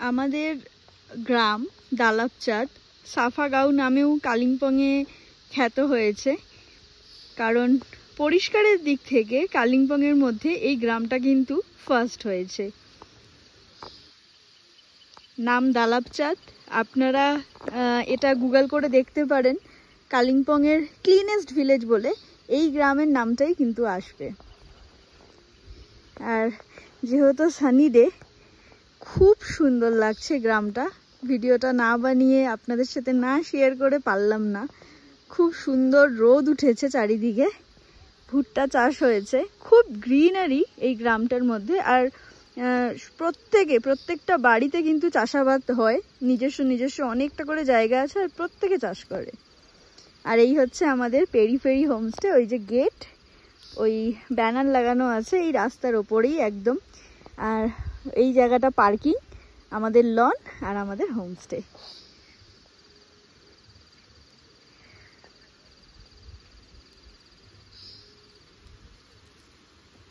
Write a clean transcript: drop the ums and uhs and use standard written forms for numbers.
আমাদের গ্রাম দালাপচাঁদ সাফাগাঁও নামেও কালিম্পংয়ে খ্যাত হয়েছে, কারণ পরিষ্কারের দিক থেকে কালিম্পংয়ের মধ্যে এই গ্রামটা কিন্তু ফার্স্ট হয়েছে। নাম দালাপচাঁদ, আপনারা এটা গুগল করে দেখতে পারেন। কালিম্পংয়ের ক্লিনেস্ট ভিলেজ বলে এই গ্রামের নামটাই কিন্তু আসবে। আর যেহেতু সানি ডে, খুব সুন্দর লাগছে গ্রামটা। ভিডিওটা না বানিয়ে আপনাদের সাথে না শেয়ার করে পারলাম না। খুব সুন্দর রোদ উঠেছে চারিদিকে, ভুট্টা চাষ হয়েছে, খুব গ্রিনারি এই গ্রামটার মধ্যে। আর প্রত্যেকটা বাড়িতে কিন্তু চাষাবাদ হয়, নিজস্ব অনেকটা করে জায়গা আছে আর প্রত্যেকে চাষ করে। আর এই হচ্ছে আমাদের পেরি হোমস্টে। ওই যে গেট, ওই ব্যানার লাগানো আছে এই রাস্তার ওপরেই একদম। আর এই জায়গাটা পার্কিং, আমাদের লন আর আমাদের হোমস্টে।